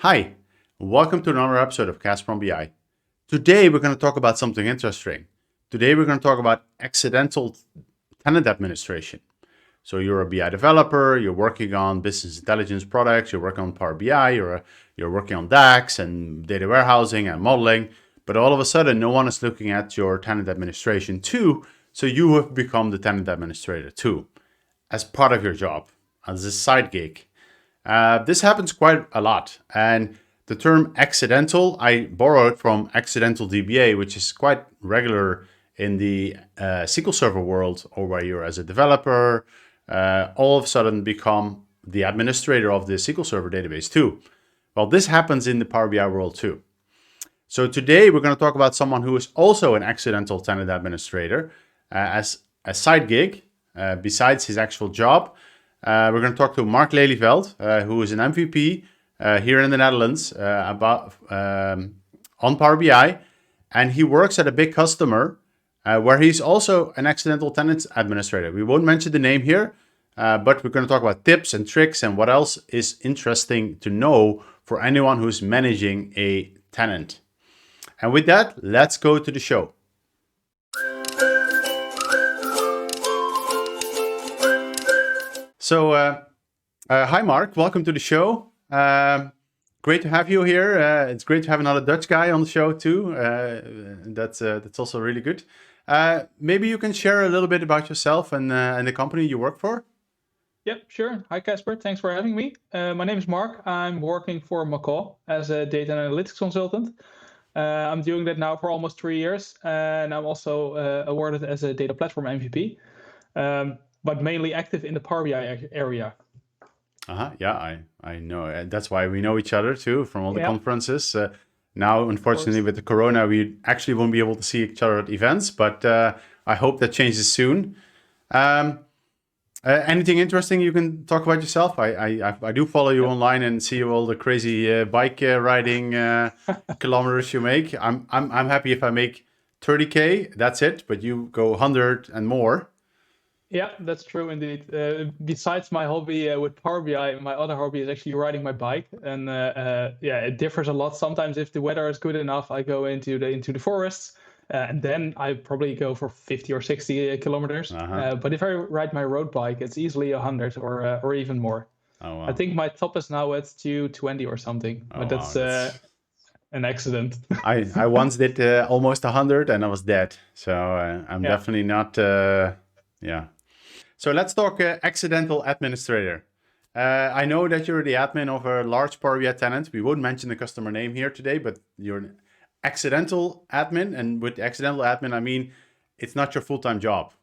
Hi, welcome to another episode of Kasper On BI. Today we're going to talk about something interesting. Today we're going to talk about accidental tenant administration. So you're a BI developer, you're working on business intelligence products, you're working on Power BI, you're working on DAX and data warehousing and modeling, but all of a sudden no one is looking at your tenant administration too, so you have become the tenant administrator too, as part of your job, as a side gig. This happens quite a lot. And the term accidental, I borrowed from accidental DBA, which is quite regular in the SQL Server world, or where you're as a developer, all of a sudden become the administrator of the SQL Server database too. Well, this happens in the Power BI world too. So today we're going to talk about someone who is also an accidental tenant administrator as a side gig besides his actual job. We're going to talk to Marc Lelijveld, who is an MVP here in the Netherlands on Power BI. And he works at a big customer where he's also an accidental tenant administrator. We won't mention the name here, but we're going to talk about tips and tricks and what else is interesting to know for anyone who's managing a tenant. And with that, let's go to the show. So, hi Marc, welcome to the show. Great to have you here. It's great to have another Dutch guy on the show too. That's also really good. Maybe you can share a little bit about yourself and the company you work for. Yep, sure. Hi, Kasper. Thanks for having me. My name is Marc. I'm working for Macaw as a data analytics consultant. I'm doing that now for almost 3 years, and I'm also awarded as a data platform MVP. But mainly active in the Power BI area. Yeah, I know. That's why we know each other too from all the Yep. conferences. Now, unfortunately, with the corona, we actually won't be able to see each other at events, but I hope that changes soon. Anything interesting you can talk about yourself? I do follow you online and see all the crazy bike riding kilometers you make. I'm happy if I make 30K, that's it, but you go 100 and more. Yeah, that's true indeed. Besides my hobby with Power BI, my other hobby is actually riding my bike, and yeah, it differs a lot. Sometimes, if the weather is good enough, I go into the forests, and then I probably go for 50 or 60 kilometers. But if I ride my road bike, it's easily 100 or even more. Oh, wow. I think my top is now at 220 or something, but that's an accident. I once did almost 100 and I was dead. So I'm definitely not, yeah. So let's talk accidental administrator. I know that you're the admin of a large Power BI tenant. We won't mention the customer name here today, but you're an accidental admin. And with accidental admin, I mean, it's not your full-time job.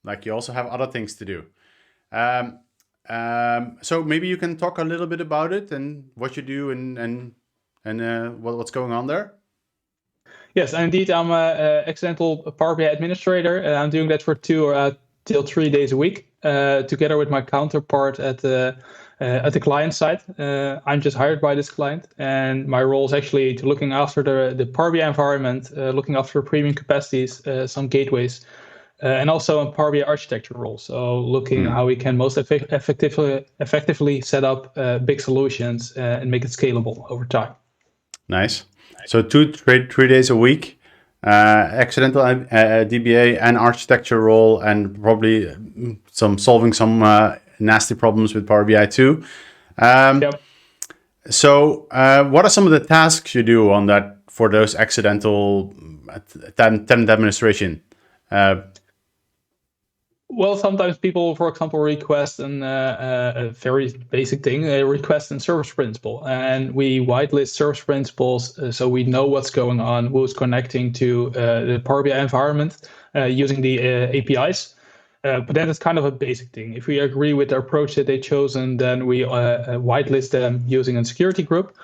Like you also have other things to do. So maybe you can talk a little bit about it and what you do and what's going on there. Yes, indeed, I'm an accidental Power BI administrator. I'm doing that for 2 till 3 days a week, together with my counterpart at the client side. I'm just hired by this client, and my role is actually to looking after the Power BI environment, looking after premium capacities, some gateways, and also a Power BI architecture role. So looking how we can most effectively set up big solutions and make it scalable over time. Nice. So 3 days a week. Accidental DBA and architecture role, and probably solving some nasty problems with Power BI too. Yep. So what are some of the tasks you do on that for those accidental tenant administration? Well, sometimes people, for example, request a very basic thing. They request a service principal, and we whitelist service principals so we know what's going on, who's connecting to the Power BI environment using the APIs. But that is kind of a basic thing. If we agree with the approach that they've chosen, then we whitelist them using a security group.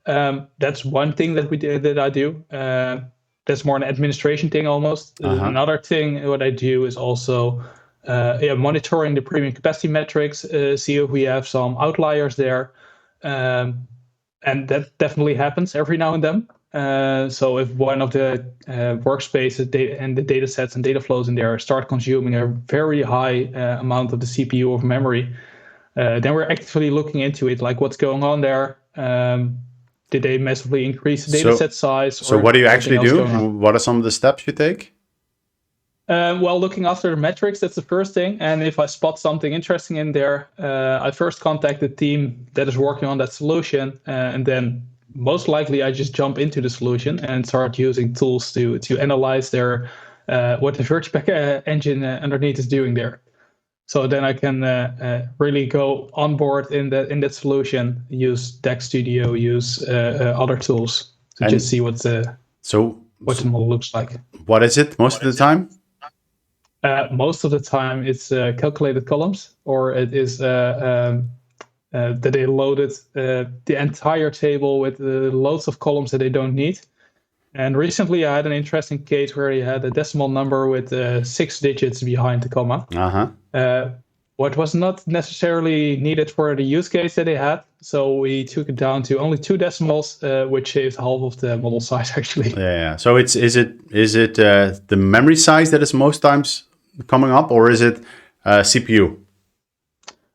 That's one thing that I do. That's more an administration thing almost. Another thing what I do is also monitoring the premium capacity metrics, see if we have some outliers there. And that definitely happens every now and then. So if one of the workspaces and the data sets and data flows in there start consuming a very high amount of the CPU of memory, then we're actively looking into it, like what's going on there. Did they massively increase the So- data set size? So or what do you anything actually else do? going on? What are some of the steps you take? Well, looking after the metrics, that's the first thing. And if I spot something interesting in there, I first contact the team that is working on that solution. And then most likely I just jump into the solution and start using tools to analyze their what the search engine underneath is doing there. So then I can really go on board in that solution, use Deck Studio, use other tools to just see what the model looks like. What is it most of the time? Most of the time, it's calculated columns, or it is that they loaded the entire table with loads of columns that they don't need. And recently, I had an interesting case where you had a decimal number with 6 digits behind the comma. What was not necessarily needed for the use case that they had. So we took it down to only 2 decimals, which saved half of the model size, actually. Yeah. So is it the memory size that is most times coming up, or is it CPU?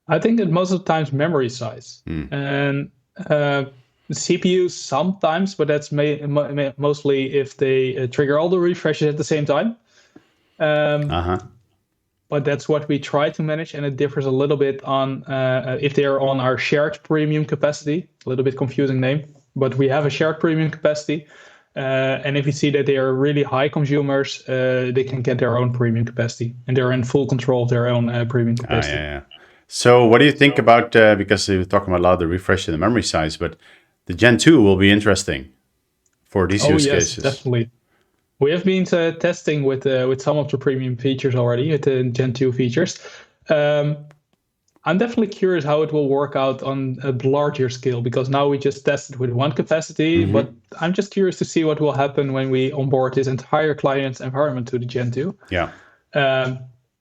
I think that most of the times memory size. And CPU sometimes, but that's mostly if they trigger all the refreshes at the same time. But that's what we try to manage, and it differs a little bit on if they are on our shared premium capacity. A little bit confusing name, but we have a shared premium capacity. And if you see that they are really high consumers, they can get their own premium capacity, and they're in full control of their own premium capacity. Yeah. So what do you think about, because we're talking about a lot of the refresh in the memory size, but the Gen 2 will be interesting for these use cases. Definitely. We have been testing with some of the premium features already, with the Gen 2 features. I'm definitely curious how it will work out on a larger scale, because now we just tested with one capacity, but I'm just curious to see what will happen when we onboard this entire client environment to the Gen 2. Yeah.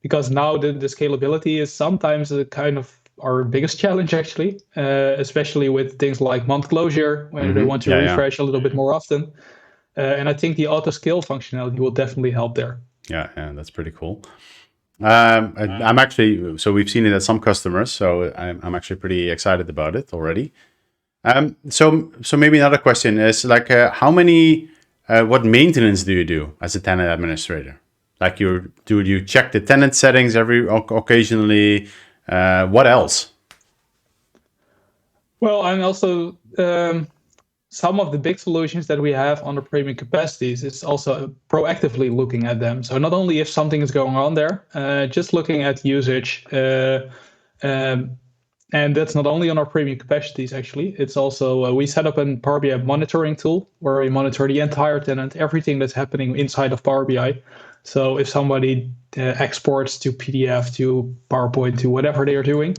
Because now the scalability is sometimes a kind of our biggest challenge, actually, especially with things like month closure, when they want to refresh a little bit more often. And I think the auto scale functionality will definitely help there. Yeah, that's pretty cool. I'm actually, so we've seen it at some customers, so I'm actually pretty excited about it already. So maybe another question is like, what maintenance do you do as a tenant administrator? Like do you check the tenant settings occasionally? What else? Well, I'm also some of the big solutions that we have on the premium capacities is also proactively looking at them. So not only if something is going on there, just looking at usage. And that's not only on our premium capacities, actually. It's also, we set up a Power BI monitoring tool where we monitor the entire tenant, everything that's happening inside of Power BI. So if somebody exports to PDF, to PowerPoint, to whatever they are doing,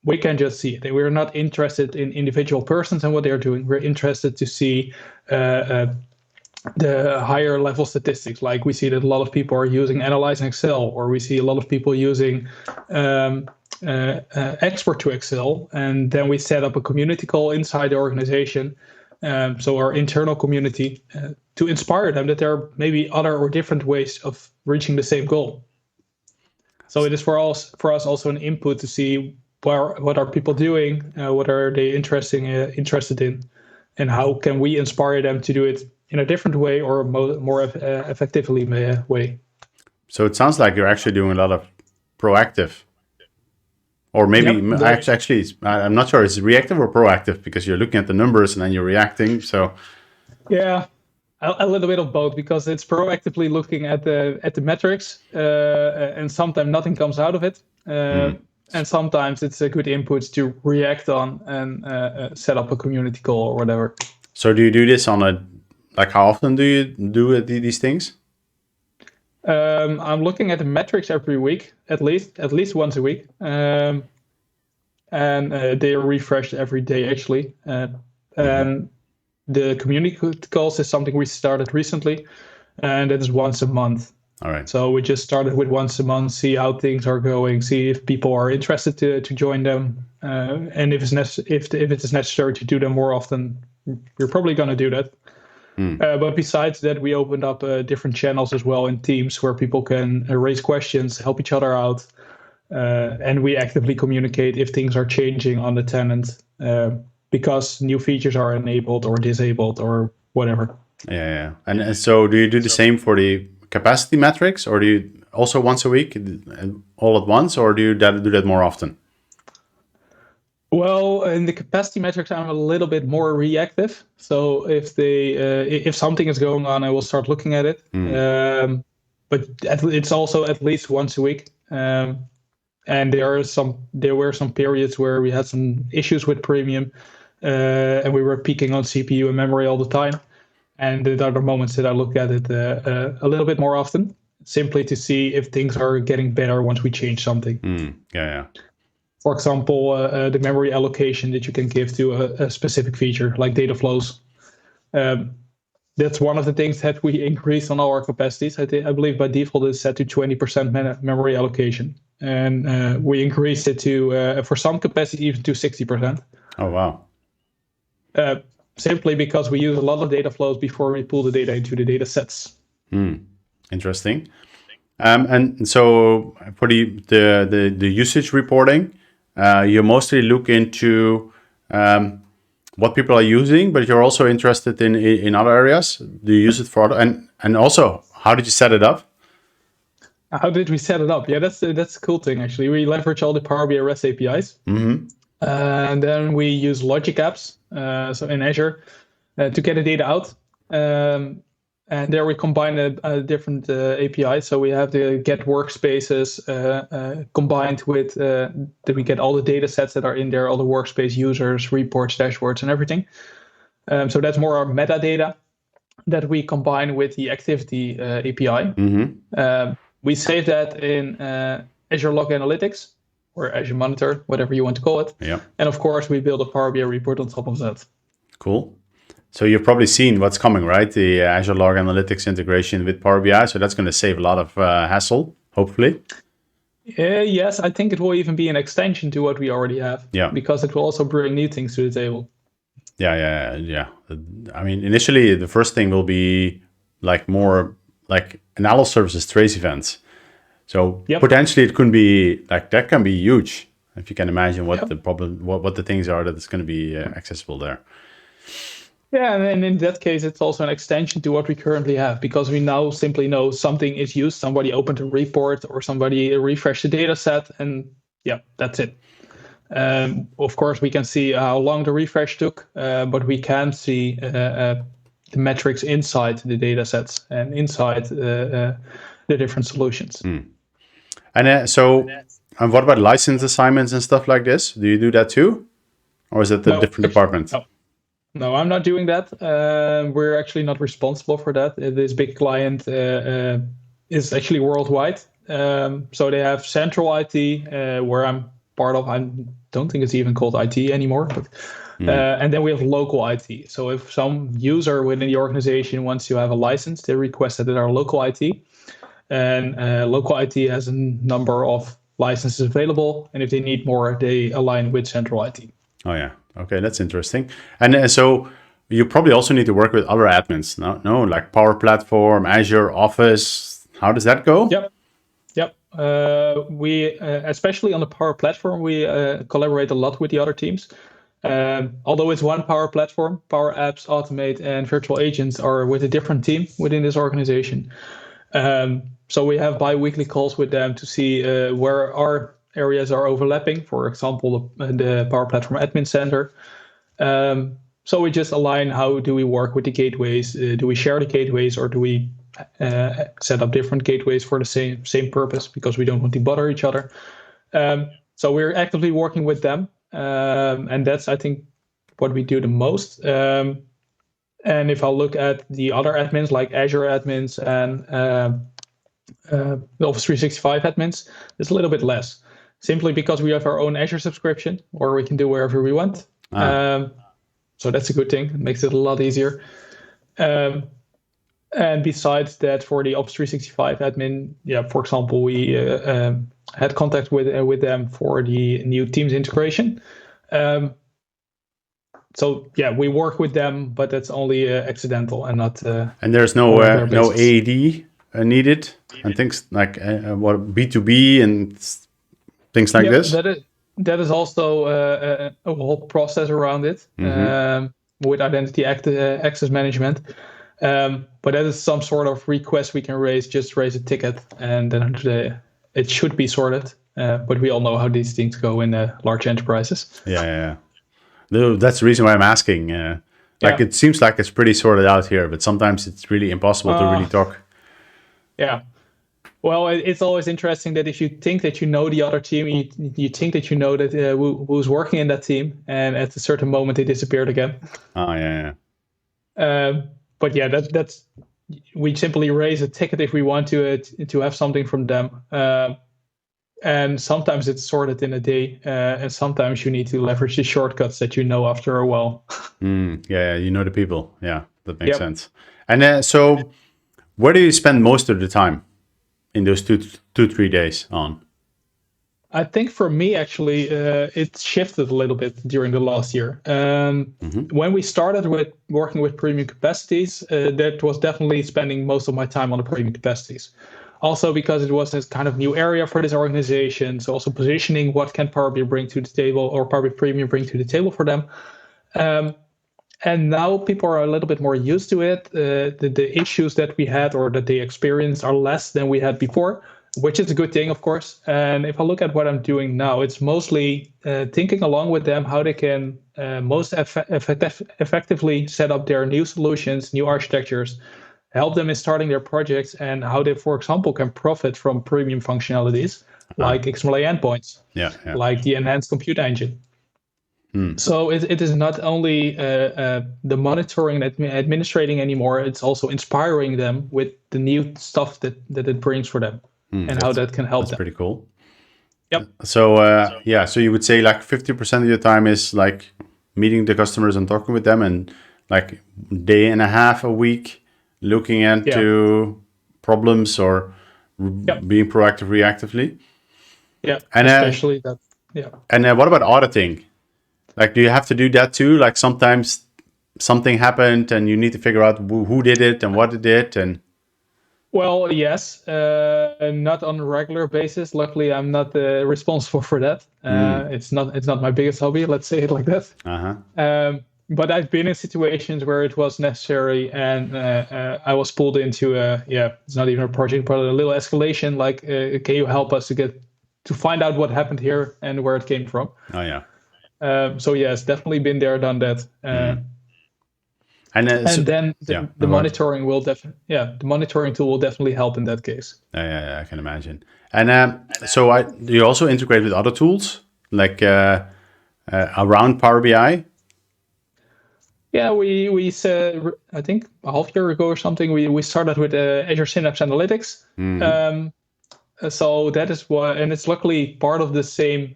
we can just see it. We're not interested in individual persons and what they're doing. We're interested to see the higher level statistics. Like we see that a lot of people are using Analyze in Excel, or we see a lot of people using export to Excel. And then we set up a community call inside the organization. So our internal community to inspire them that there are maybe other or different ways of reaching the same goal. So it is for us also an input to see what are people doing, what are they interested in, and how can we inspire them to do it in a different way or a more effectively way. So it sounds like you're actually doing a lot of proactive, or maybe actually, I'm not sure, is it reactive or proactive, because you're looking at the numbers and then you're reacting. So yeah, a little bit of both, because it's proactively looking at the metrics, and sometimes nothing comes out of it. And sometimes it's a good input to react on and set up a community call or whatever. So do you do this how often do you do these things? I'm looking at the metrics every week, at least once a week. And they are refreshed every day, actually. And the community calls is something we started recently, and it is once a month. All right. So we just started with once a month, see how things are going, see if people are interested to join them, and if it is necessary to do them more often, we're probably going to do that. But besides that, we opened up different channels as well in Teams where people can raise questions, help each other out, and we actively communicate if things are changing on the tenant. because new features are enabled or disabled or whatever. Yeah. And so do you do the same for the capacity metrics, or do you also once a week, all at once, or do you do that more often? Well, in the capacity metrics, I'm a little bit more reactive. So if something is going on, I will start looking at it. But it's also at least once a week. And there were some periods where we had some issues with premium, and we were peaking on CPU and memory all the time. And there are other moments that I look at it a little bit more often, simply to see if things are getting better once we change something. Yeah. For example, the memory allocation that you can give to a specific feature, like data flows. That's one of the things that we increased on our capacities. I believe by default it's set to 20% memory allocation. And we increased it to, for some capacity, even to 60%. Oh, wow. Simply because we use a lot of data flows before we pull the data into the data sets. Interesting. And so for the usage reporting, you mostly look into what people are using, but you're also interested in other areas. Do you use it for other, and also how did you set it up? How did we set it up? Yeah, that's a cool thing actually. We leverage all the Power BI REST APIs, and then we use logic apps, so in Azure, to get the data out. And there we combine a different API. So we have the get workspaces combined with that we get all the data sets that are in there, all the workspace users, reports, dashboards, and everything. So that's more our metadata that we combine with the activity API. We save that in Azure Log Analytics or Azure Monitor, whatever you want to call it. Yeah. And of course, we build a Power BI report on top of that. Cool. So you've probably seen what's coming, right? The Azure Log Analytics integration with Power BI. So that's going to save a lot of hassle, hopefully. Yes, I think it will even be an extension to what we already have. Yeah. Because it will also bring new things to the table. Yeah. I mean, initially, the first thing will be more like analysis services trace events. So potentially it could be that can be huge. If you can imagine what the problem, what the things are that is going to be accessible there. Yeah, and in that case, it's also an extension to what we currently have, because we now simply know something is used, somebody opened a report or somebody refreshed the data set, and that's it. Of course, we can see how long the refresh took, but we can see the metrics inside the data sets and inside the different solutions. And what about license assignments and stuff like this? Do you do that too? Or is it a different department? No, I'm not doing that. We're actually not responsible for that. This big client is actually worldwide. So they have central IT, where I'm part of. I don't think it's even called IT anymore. But, and then we have local IT. So if some user within the organization wants to have a license, they request it at our local IT. And local IT has a number of licenses available. And if they need more, they align with central IT. Oh, yeah. Okay, that's interesting. And so you probably also need to work with other admins, no? Like Power Platform, Azure, Office. How does that go? Yep. We, especially on the Power Platform, we collaborate a lot with the other teams. Although it's one Power Platform, Power Apps, Automate, and Virtual Agents are with a different team within this organization. So we have bi-weekly calls with them to see where our areas are overlapping. For example, the Power Platform Admin Center. So we just align how do we work with the gateways? Do we share the gateways, or do we set up different gateways for the same purpose, because we don't want to bother each other? So we're actively working with them, and that's, I think, what we do the most. And if I look at the other admins like Azure admins and Office 365 admins, it's a little bit less. Simply because we have our own Azure subscription, or we can do wherever we want. So that's a good thing. It makes it a lot easier. And besides that, for the Office 365 admin, for example, we had contact with them for the new Teams integration. So we work with them, but that's only accidental and not. And there's no AED needed, and things like what B2B and things like this. that is also a whole process around it with identity access management. But that is some sort of request we can raise, just raise a ticket, and then it should be sorted. But we all know how these things go in large enterprises. Yeah. That's the reason why I'm asking. Like, Yeah. it seems like it's pretty sorted out here, but sometimes it's really impossible to really talk. Yeah. Well, it's always interesting that if you think that you know the other team, you think that you know that who's working in that team, and at a certain moment they disappeared again. Oh, yeah. But yeah, that's we simply raise a ticket if we want to have something from them. And sometimes it's sorted in a day, and sometimes you need to leverage the shortcuts that you know after a while. Yeah, you know the people. Yeah, that makes Yep. sense. And so, where do you spend most of the time in those 3 days on? I think for me, actually, it shifted a little bit during the last year. When we started with working with premium capacities, that was definitely spending most of my time on the premium capacities. Also because it was this kind of new area for this organization. So also positioning what can Power BI bring to the table, or Power BI Premium bring to the table for them. And now people are a little bit more used to it. The issues that we had or that they experienced are less than we had before, which is a good thing, of course. And if I look at what I'm doing now, it's mostly thinking along with them how they can most effectively set up their new solutions, new architectures, help them in starting their projects, and how they, for example, can profit from premium functionalities like XML endpoints, Yeah. like the enhanced compute engine. So it is not only the monitoring and administrating anymore, it's also inspiring them with the new stuff that it brings for them and how that can help That's them. pretty cool. Yep. So so you would say like 50% of your time is like meeting the customers and talking with them, and like day and a half a week looking into problems or being proactive reactively. Yeah. And Especially that. Yeah. and what about auditing? Like, do you have to do that too? Like, sometimes something happened and you need to figure out who did it and what did it, and Well, yes, not on a regular basis. Luckily, I'm not responsible for that. It's not my biggest hobby. Let's say it like that. But I've been in situations where it was necessary, and I was pulled into it's not even a project, but a little escalation. Like, can you help us to find out what happened here and where it came from? oh yeah. So yes, definitely been there, done that. And And then the go on. monitoring the monitoring tool will definitely help in that case. Yeah, I can imagine. And so do you also integrate with other tools like around Power BI? Yeah, we said, I think a half year ago or something, we started with Azure Synapse Analytics. So that is what, and it's luckily part of the same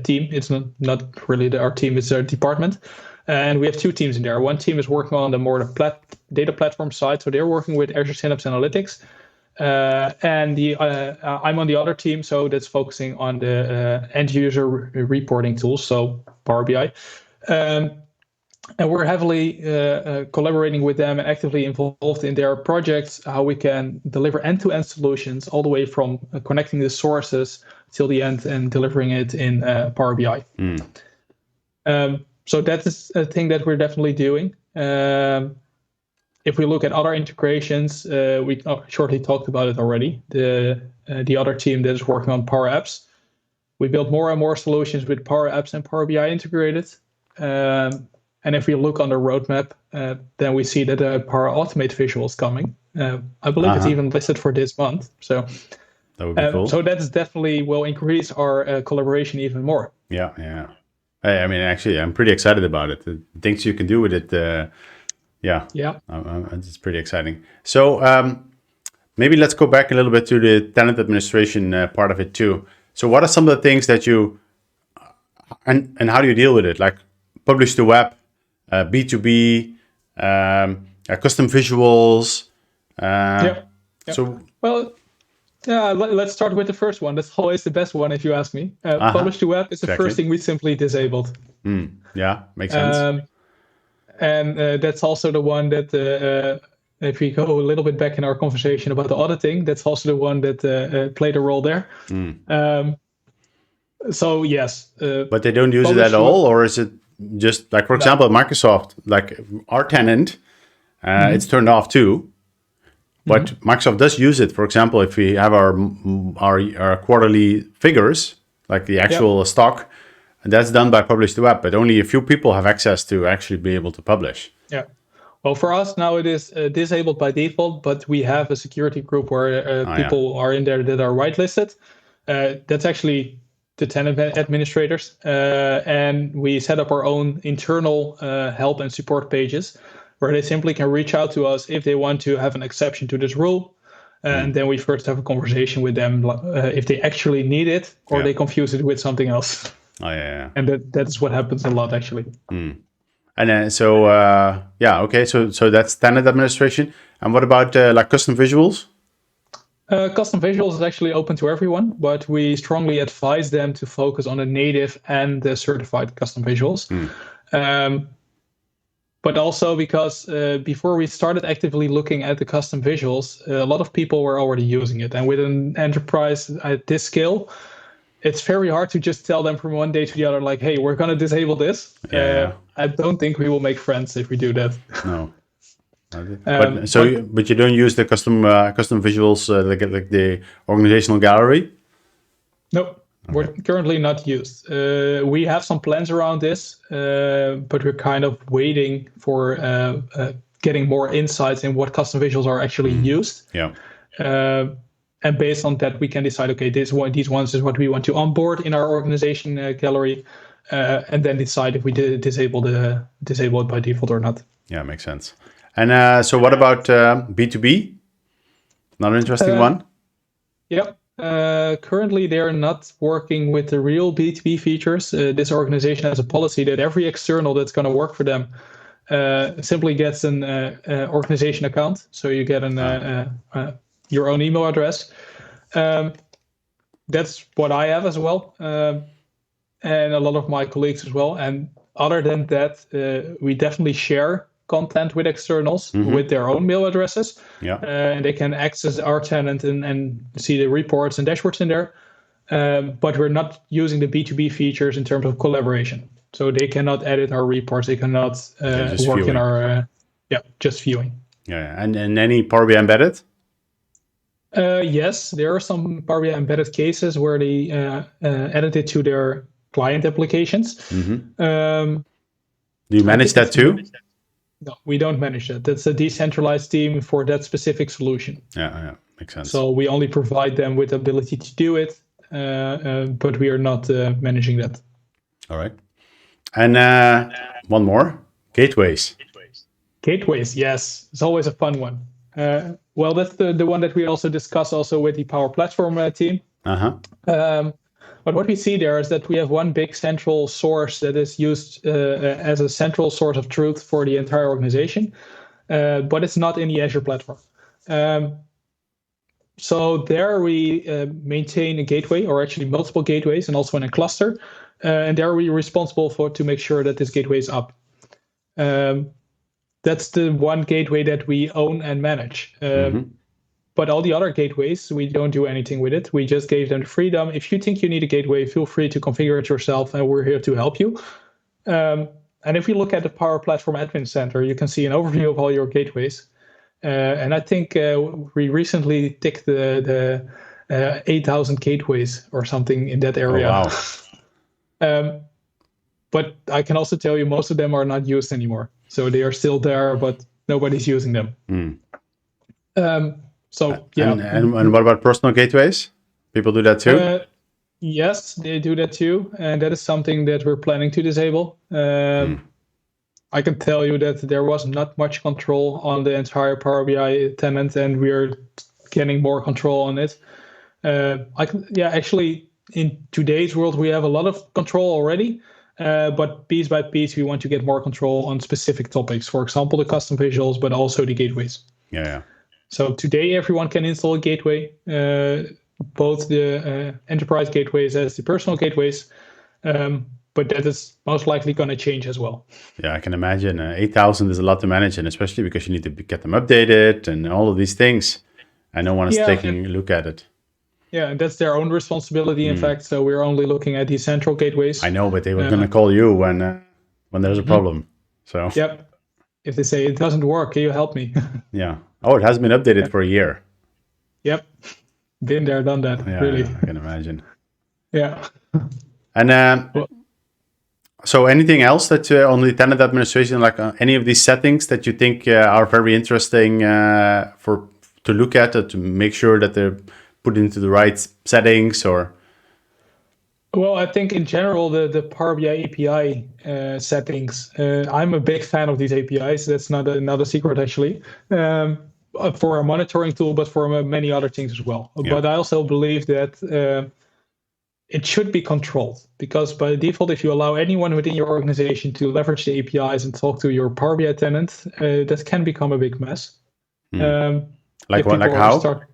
team. It's not really our team, it's our department. And we have two teams in there. One team is working on the data platform side, so they're working with Azure Synapse Analytics. And I'm on the other team, so that's focusing on the end user reporting tools, so Power BI. And we're heavily collaborating with them and actively involved in their projects, how we can deliver end-to-end solutions all the way from connecting the sources till the end and delivering it in Power BI. So that is a thing that we're definitely doing. If we look at other integrations, we shortly talked about it already. The other team that is working on Power Apps, we built more and more solutions with Power Apps and Power BI integrated. And if we look on the roadmap, then we see that Power Automate visual is coming. I believe it's even listed for this month. So that would be cool. So that is definitely will increase our collaboration even more. Yeah. I mean, actually, I'm pretty excited about it. The things you can do with it, it's pretty exciting. So maybe let's go back a little bit to the tenant administration part of it too. So what are some of the things that you, and how do you deal with it? Like publish to web, B2B, custom visuals. So, well, let's start with the first one. That's always the best one, if you ask me. Publish to web is the first thing we simply disabled. Yeah, makes sense. And that's also the one that, if we go a little bit back in our conversation about the auditing, that's also the one that played a role there. So yes, But they don't use it publish at to all, or is it just like, for no. example, Microsoft, like our tenant, it's Mhm. turned off too. But Mhm. Microsoft does use it. For example, if we have our quarterly figures, like the Yep. actual stock, and that's done by Publish to Web, but only a few people have access to actually be able to publish. Yeah. Well, for us now it is disabled by default, but we have a security group where Oh yeah. people are in there that are whitelisted. That's actually the tenant administrators, and we set up our own internal help and support pages where they simply can reach out to us if they want to have an exception to this rule. And then we first have a conversation with them if they actually need it or Yeah. they confuse it with something else. Oh yeah. And that's what happens a lot actually. And then yeah, okay. So that's tenant administration. And what about like custom visuals? Custom visuals is actually open to everyone, but we strongly advise them to focus on the native and the certified custom visuals. But also because before we started actively looking at the custom visuals, a lot of people were already using it. And with an enterprise at this scale, it's very hard to just tell them from one day to the other, like, hey, we're going to disable this. Yeah. I don't think we will make friends if we do that. No. But But you don't use the custom visuals like the organizational gallery. no, we're currently not used. We have some plans around this, but we're kind of waiting for getting more insights in what custom visuals are actually used. Yeah. And based on that, we can decide, okay, these ones is what we want to onboard in our organization gallery, and then decide if we disable it by default or not. Yeah, makes sense. And so what about B2B? Another interesting one. Yep. Currently, they're not working with the real B2B features. This organization has a policy that every external that's going to work for them simply gets an organization account. So you get your own email address. That's what I have as well, and a lot of my colleagues as well. And other than that, we definitely share content with externals with their own mail addresses. Yeah. And they can access our tenant and see the reports and dashboards in there. But we're not using the B2B features in terms of collaboration. So they cannot edit our reports. They cannot work viewing. in our, just viewing. Yeah. And any Power BI embedded? Yes, there are some Power BI embedded cases where they added it to their client applications. Do you manage that too? No, we don't manage that. That's a decentralized team for that specific solution. Yeah, makes sense. So we only provide them with the ability to do it, but we are not managing that. All right. And one more, gateways. Gateways, yes, it's always a fun one. Well, that's the one that we also discuss also with the Power Platform team. But what we see there is that we have one big central source that is used as a central source of truth for the entire organization, but it's not in the Azure platform. So there we maintain a gateway, or actually multiple gateways, and also in a cluster. And there we're responsible to make sure that this gateway is up. That's the one gateway that we own and manage. But all the other gateways, we don't do anything with it. We just gave them the freedom. If you think you need a gateway, feel free to configure it yourself, and we're here to help you. And if you look at the Power Platform Admin Center, you can see an overview of all your gateways. And I think we recently ticked the 8,000 gateways or something in that area. Oh, wow. But I can also tell you most of them are not used anymore. So they are still there, but nobody's using them. So yeah. And what about personal gateways? People do that too? Yes, they do that too. And that is something that we're planning to disable. I can tell you that there was not much control on the entire Power BI tenant, and we're getting more control on it. Actually, in today's world, we have a lot of control already. But piece by piece, we want to get more control on specific topics. For example, the custom visuals, but also the gateways. Yeah. So today, everyone can install a gateway, both the enterprise gateways as the personal gateways. But that is most likely going to change as well. Yeah, I can imagine. 8,000 is a lot to manage, and especially because you need to get them updated and all of these things. And no one is taking a look at it. Yeah, and that's their own responsibility, in fact. So we're only looking at the central gateways. I know, but they were going to call you when there's a problem. So Yep. If they say it doesn't work, can you help me? yeah. Oh, it has been updated for a year. Yep. Been there, done that. Yeah, Really. I can imagine. Yeah. And Well, so anything else that on the tenant administration, like any of these settings that you think are very interesting for to look at to make sure that they're put into the right settings or? Well, I think in general, the Power BI API settings, I'm a big fan of these APIs. That's not a secret, actually, for a monitoring tool, but for many other things as well. Yeah. But I also believe that it should be controlled, because by default, if you allow anyone within your organization to leverage the APIs and talk to your Power BI tenant, that can become a big mess. Like if what? Like people how? start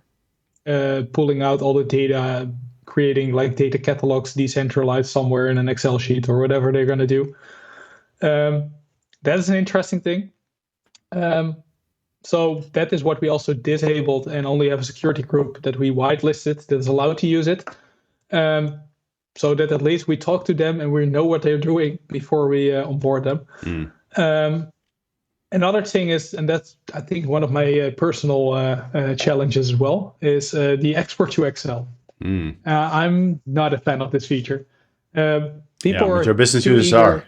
pulling out all the data, creating like data catalogs decentralized somewhere in an Excel sheet or whatever they're going to do. That is an interesting thing. So that is what we also disabled and only have a security group that we whitelisted that is allowed to use it. So that at least we talk to them and we know what they're doing before we onboard them. Another thing is, and that's I think one of my personal challenges as well, is the export to Excel. I'm not a fan of this feature. People but are your business too users eager. are.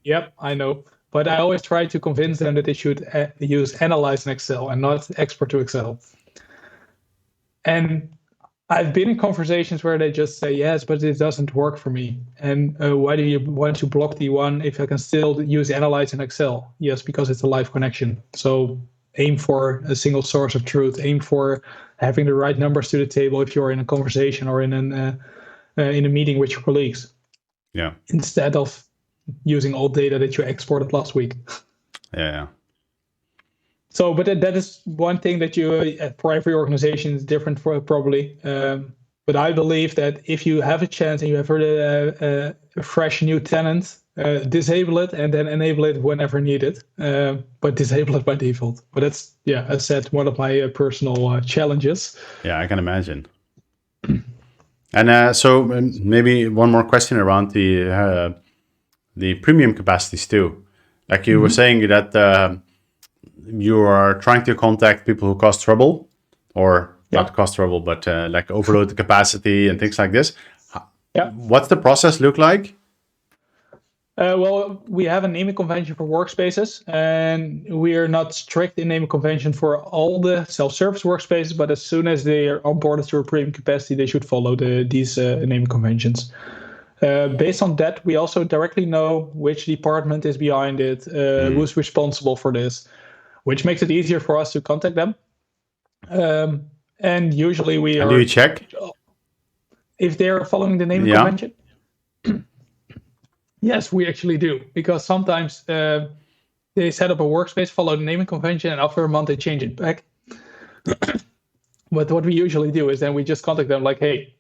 Yep, I know. But I always try to convince them that they should use analyze in Excel and not export to Excel. And I've been in conversations where they just say, yes, but it doesn't work for me. And why do you want to block the one if I can still use analyze in Excel? Yes, because it's a live connection. So aim for a single source of truth. Aim for having the right numbers to the table if you're in a conversation or in a meeting with your colleagues. Yeah. Instead of using old data that you exported last week. Yeah. So, but that is one thing that you, for every organization, is different for probably. But I believe that if you have a chance and you have a fresh new tenant, disable it and then enable it whenever needed. But disable it by default. But that's, yeah, as said, one of my personal challenges. Yeah, I can imagine. And so maybe one more question around the premium capacities too. Like you were saying that you are trying to contact people who cause trouble, or not cause trouble, but like overload the capacity and things like this. Yeah. What's the process look like? Well, we have a naming convention for workspaces, and we are not strict in naming convention for all the self-service workspaces, but as soon as they are onboarded to a premium capacity, they should follow these naming conventions. Based on that, we also directly know which department is behind it, who's responsible for this, which makes it easier for us to contact them. And usually we And are... do you check? If they're following the naming convention? Yes, we actually do, because sometimes they set up a workspace, follow the naming convention, and after a month they change it back. But what we usually do is then we just contact them like, hey,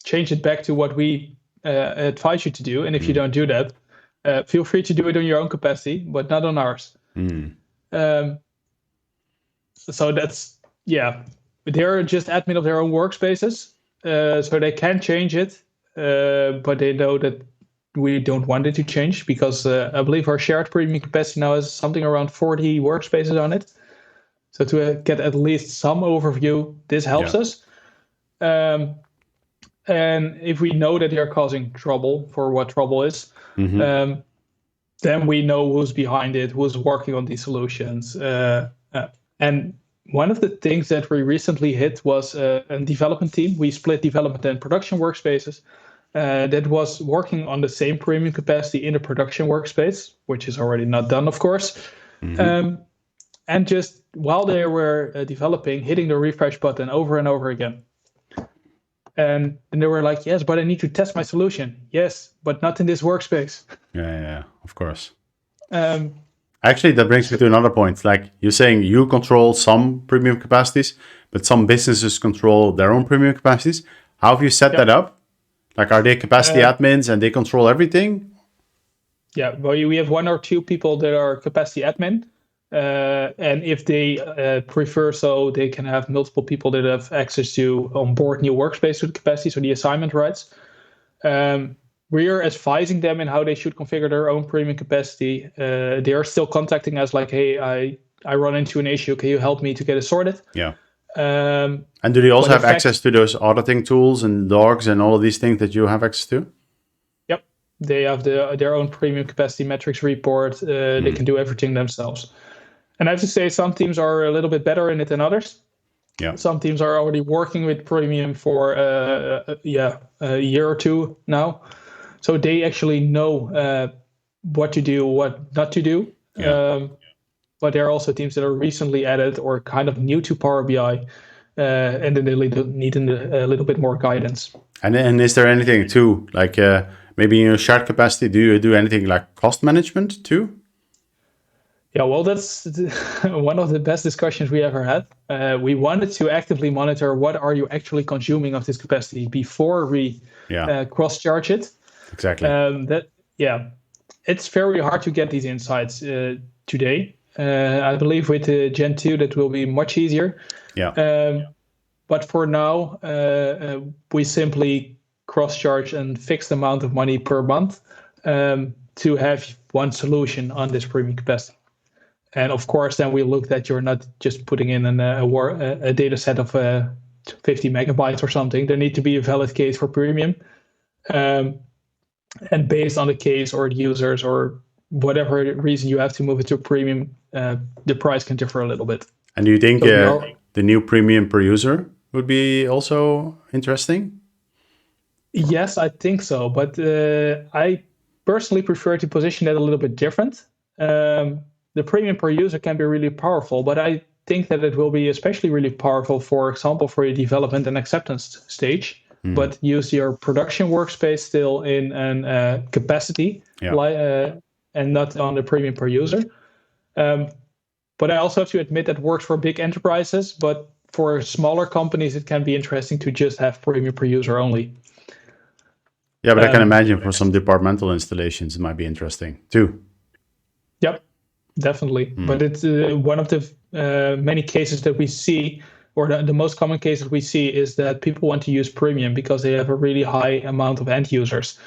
change it back to what we advise you to do. And if you don't do that, feel free to do it on your own capacity, but not on ours. So that's, yeah, they're just admin of their own workspaces. So they can change it, but they know that we don't want it to change because I believe our shared premium capacity now has something around 40 workspaces on it. So to get at least some overview, this helps us. And if we know that they're causing trouble for what trouble is, then we know who's behind it, who's working on these solutions. And one of the things that we recently hit was a development team. We split development and production workspaces. That was working on the same premium capacity in the production workspace, which is already not done, of course. And just while they were developing, hitting the refresh button over and over again. And they were like, yes, but I need to test my solution. Yes, but not in this workspace. Yeah, of course. Actually, that brings me to another point. Like you're saying, you control some premium capacities, but some businesses control their own premium capacities. How have you set that up? Like, are they capacity admins and they control everything? Yeah, well, we have one or two people that are capacity admin. And if they prefer so, they can have multiple people that have access to onboard new workspace with capacities or the assignment rights. We're advising them in how they should configure their own premium capacity. They are still contacting us like, hey, I run into an issue. Can you help me to get it sorted? Yeah. And do they also have fact, access to those auditing tools and logs and all of these things that you have access to? Yep. They have their own premium capacity metrics report. They can do everything themselves. And I have to say, some teams are a little bit better in it than others. Yeah. Some teams are already working with premium for a year or two now. So they actually know what to do, what not to do. Yeah. But there are also teams that are recently added or kind of new to Power BI, and then they need a little bit more guidance. And is there anything too, like maybe in your shared capacity, do you do anything like cost management too? Yeah, well, that's one of the best discussions we ever had. We wanted to actively monitor what are you actually consuming of this capacity before we cross-charge it. Exactly. It's very hard to get these insights today. I believe with Gen 2 that will be much easier. Yeah. But for now, we simply cross-charge and fix the amount of money per month to have one solution on this premium capacity. And of course, then we look that you're not just putting in a data set of 50 megabytes or something. There need to be a valid case for premium. And based on the case or the users or whatever reason you have to move it to premium, the price can differ a little bit. And do you think the new premium per user would be also interesting? Yes, I think so. But I personally prefer to position that a little bit different. The premium per user can be really powerful, but I think that it will be especially really powerful, for example, for your development and acceptance stage. But use your production workspace still in a capacity and not on the premium per user. But I also have to admit that works for big enterprises, but for smaller companies, it can be interesting to just have premium per user only. Yeah, but I can imagine for some departmental installations, it might be interesting too. Yep, definitely. But it's one of the many cases that we see, or the most common cases we see, is that people want to use premium because they have a really high amount of end users.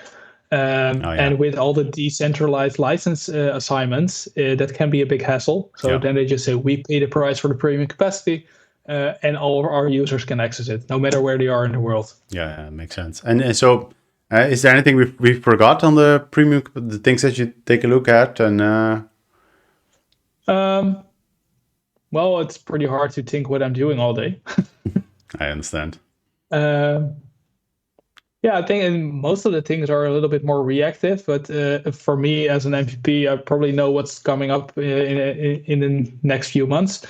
And with all the decentralized license assignments, that can be a big hassle. So then they just say, we pay the price for the premium capacity, and all of our users can access it, no matter where they are in the world. Yeah, makes sense. And so is there anything we forgot on the premium, the things that you take a look at? And well, it's pretty hard to think what I'm doing all day. I understand. Yeah, I think most of the things are a little bit more reactive, but for me as an MVP, I probably know what's coming up in the next few months.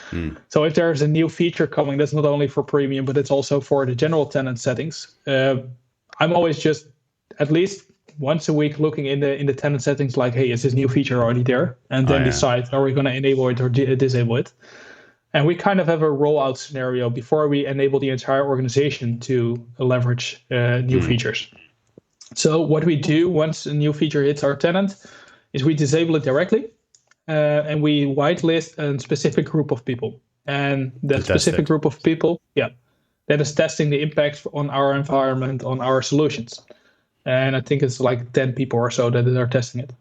So if there's a new feature coming, that's not only for premium, but it's also for the general tenant settings. I'm always just at least once a week looking in the tenant settings, like, hey, is this new feature already there? And then decide, are we going to enable it or disable it? And we kind of have a rollout scenario before we enable the entire organization to leverage new features. So what we do once a new feature hits our tenant is we disable it directly, and we whitelist a specific group of people. And that specific group of people, that is testing the impact on our environment, on our solutions. And I think it's like 10 people or so that are testing it.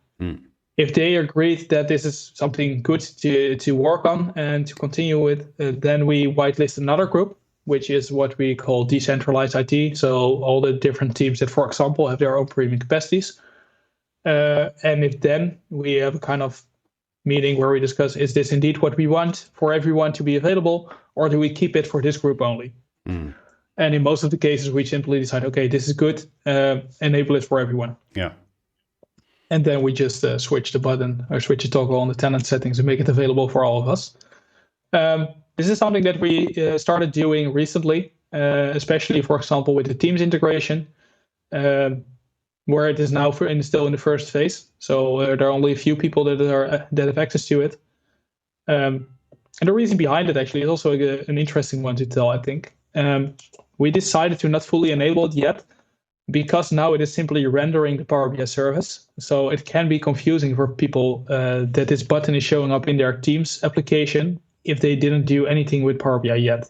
If they agreed that this is something good to work on and to continue with, then we whitelist another group, which is what we call decentralized IT. So all the different teams that, for example, have their own premium capacities. And if then we have a kind of meeting where we discuss, is this indeed what we want for everyone to be available, or do we keep it for this group only? And in most of the cases, we simply decide, okay, this is good, enable it for everyone. Yeah. And then we just switch the button or switch the toggle on the tenant settings and make it available for all of us. This is something that we started doing recently, especially, for example, with the Teams integration, where it is now still in the first phase. So there are only a few people that have access to it. And the reason behind it actually is also an interesting one to tell, I think. We decided to not fully enable it yet, because now it is simply rendering the Power BI service. So it can be confusing for people that this button is showing up in their Teams application if they didn't do anything with Power BI yet.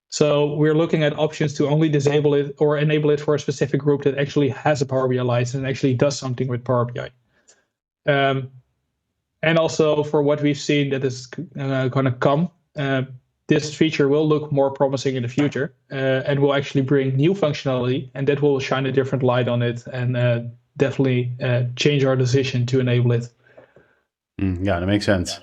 So we're looking at options to only disable it or enable it for a specific group that actually has a Power BI license and actually does something with Power BI. And also for what we've seen that is going to come, this feature will look more promising in the future and will actually bring new functionality, and that will shine a different light on it and definitely change our decision to enable it. Yeah, that makes sense.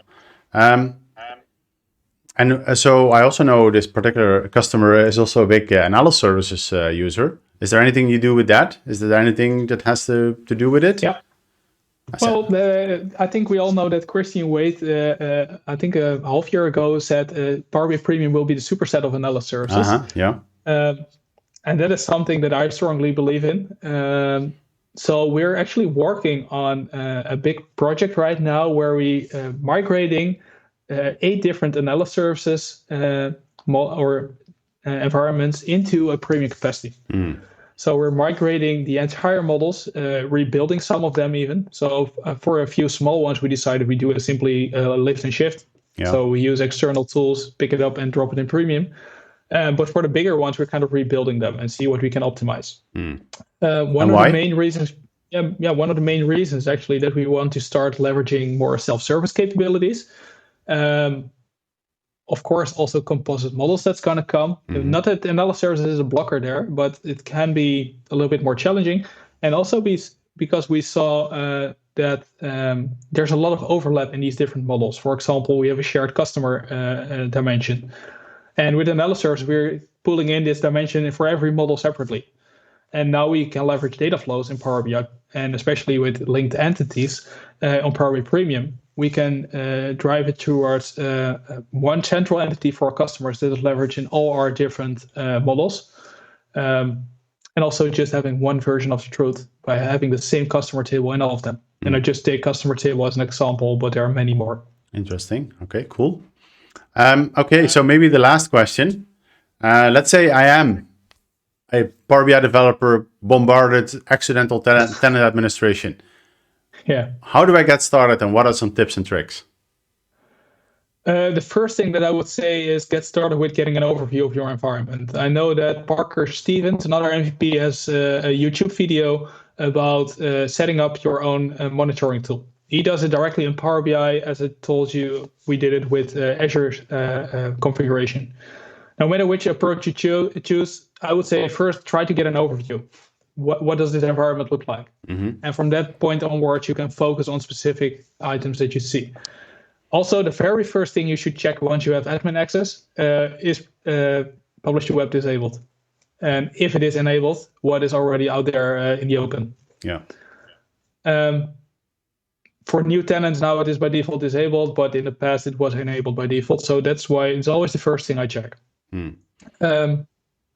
And so I also know this particular customer is also a big analysis services user. Is there anything you do with that? Is there anything that has to do with it? Yeah. Well, I think we all know that Christian Wade, I think a half year ago, said Power BI Premium will be the superset of analysis services. Yeah. And that is something that I strongly believe in. So we're actually working on a big project right now where we migrating 8 different analysis services environments into a premium capacity. So we're migrating the entire models, rebuilding some of them even. So for a few small ones, we decided we do it simply lift and shift. Yeah. So we use external tools, pick it up and drop it in premium. But for the bigger ones, we're kind of rebuilding them and see what we can optimize. One of the main reasons, one of the main reasons actually that we want to start leveraging more self-service capabilities. Of course, also composite models that's going to come. Not that analysis services is a blocker there, but it can be a little bit more challenging. And also because we saw that there's a lot of overlap in these different models. For example, we have a shared customer dimension. And with analysis service, we're pulling in this dimension for every model separately. And now we can leverage data flows in Power BI, and especially with linked entities on Power BI Premium, we can drive it towards one central entity for our customers that is leveraging all our different models. And also just having one version of the truth by having the same customer table in all of them. And I just take customer table as an example, but there are many more. Interesting. Okay, cool. Okay, so maybe the last question. Let's say I am a Power BI developer, bombarded accidental tenant administration. Yeah. How do I get started, and what are some tips and tricks? The first thing that I would say is get started with getting an overview of your environment. I know that Parker Stevens, another MVP, has a YouTube video about setting up your own monitoring tool. He does it directly in Power BI. As I told you, we did it with Azure configuration. No matter which approach you choose, I would say first try to get an overview. What does this environment look like? And from that point onwards, you can focus on specific items that you see. Also, the very first thing you should check once you have admin access is publish to web disabled. And if it is enabled, what is already out there in the open. Yeah. For new tenants now, it is by default disabled, but in the past it was enabled by default. So that's why it's always the first thing I check.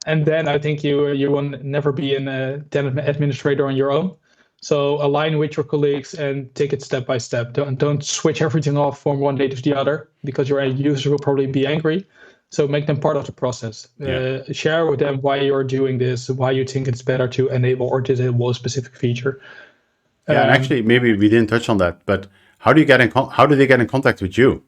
And then I think you will never be a tenant administrator on your own. So align with your colleagues and take it step by step. Don't switch everything off from one day to the other, because your end user will probably be angry. So make them part of the process. Share with them why you're doing this, why you think it's better to enable or disable a specific feature. Yeah, and actually, maybe we didn't touch on that, but how do they get in contact with you?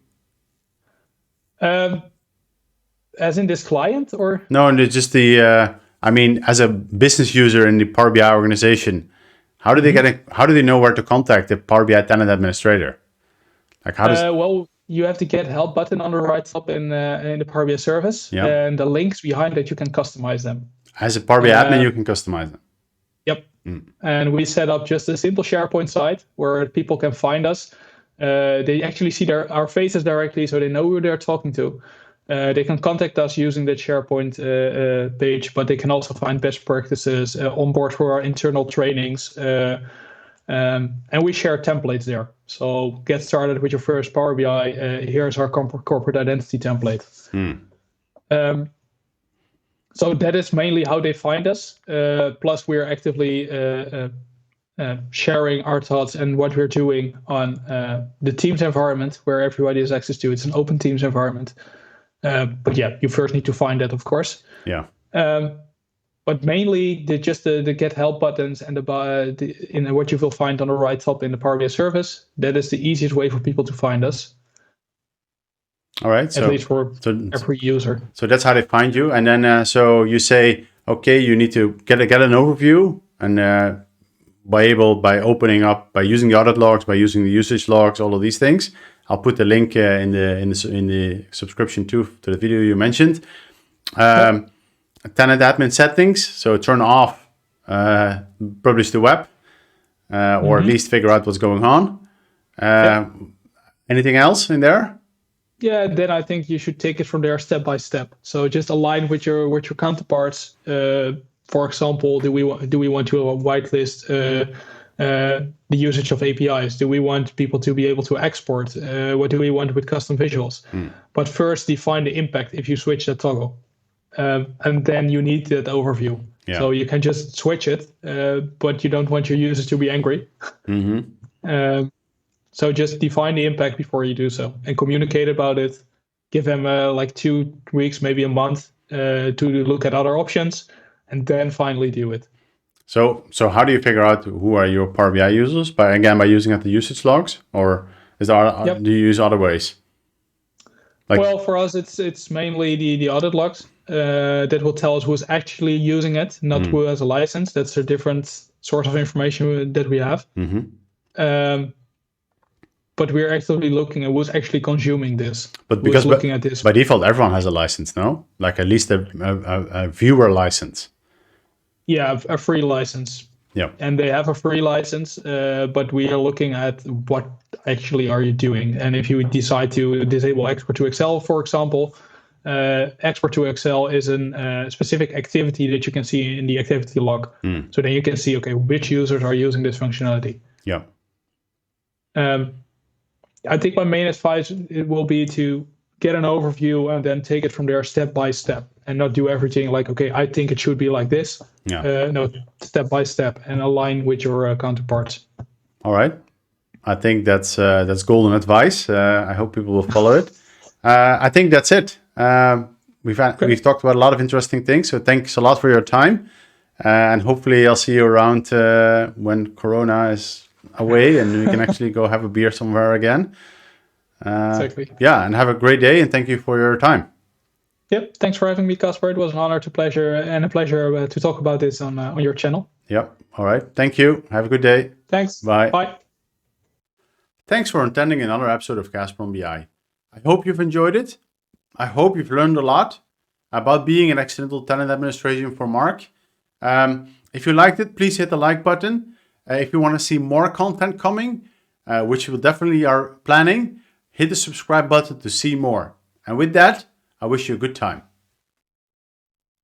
As in this client, or? No, and it's just the. I mean, as a business user in the Power BI organization, how do they how do they know where to contact the Power BI tenant administrator? Like how does? Well, you have the get help button on the right top in the Power BI service, and the links behind that you can customize them. As a Power BI admin, you can customize them. Yep. And we set up just a simple SharePoint site where people can find us. They actually see our faces directly, so they know who they're talking to. They can contact us using the SharePoint page, but they can also find best practices, onboard for our internal trainings, and we share templates there. So get started with your first Power BI. Here's our corporate identity template. So that is mainly how they find us. Plus, we're actively sharing our thoughts and what we're doing on the Teams environment, where everybody has access to. It's an open Teams environment. But yeah, you first need to find that, of course. Yeah. But mainly the get help buttons and in what you will find on the right top in the Power BI service. That is the easiest way for people to find us. All right. At least for so every user. So that's how they find you. And then so you say, okay, you need to get an overview, and by opening up, by using the audit logs, by using the usage logs, all of these things. I'll put the link in the subscription to the video you mentioned. Tenant admin settings. So turn off publish the web, or at least figure out what's going on. Anything else in there? Yeah, then I think you should take it from there step by step. So just align with your counterparts. For example, do we want to whitelist the usage of APIs? Do we want people to be able to export? What do we want with custom visuals? But first, define the impact if you switch that toggle, and then you need that overview. Yeah. So you can just switch it, but you don't want your users to be angry. So just define the impact before you do so, and communicate about it. Give them like 2 weeks, maybe a month, to look at other options, and then finally do it. So how do you figure out who are your Power BI users? By using the usage logs, or do you use other ways? Well, for us, it's mainly the audit logs that will tell us who's actually using it, not who has a license. That's a different source of information that we have. But we're actively looking at who's actually consuming this. But because looking at this, by default, everyone has a license, no? Like at least a viewer license. Yeah, a free license. Yeah. And they have a free license, but we are looking at what actually are you doing. And if you decide to disable export to Excel, for example, export to Excel is a specific activity that you can see in the activity log. So then you can see, okay, which users are using this functionality. Yeah. I think my main advice it will be to get an overview and then take it from there step by step, and not do everything like, okay, I think it should be like this. Yeah. No, step by step, and align with your counterparts. All right. I think that's golden advice. I hope people will follow it. I think that's it. We've talked about a lot of interesting things. So thanks a lot for your time, and hopefully I'll see you around when Corona is away and we can actually go have a beer somewhere again. Exactly. Yeah, and have a great day, and thank you for your time. Yep. Thanks for having me, Kasper. It was an honor, a pleasure to talk about this on your channel. Yep. All right. Thank you. Have a good day. Thanks. Bye. Bye. Thanks for attending another episode of Kasper On BI. I hope you've enjoyed it. I hope you've learned a lot about being an accidental tenant administration for Marc. If you liked it, please hit the like button. If you want to see more content coming, which we definitely are planning, hit the subscribe button to see more. And with that, I wish you a good time.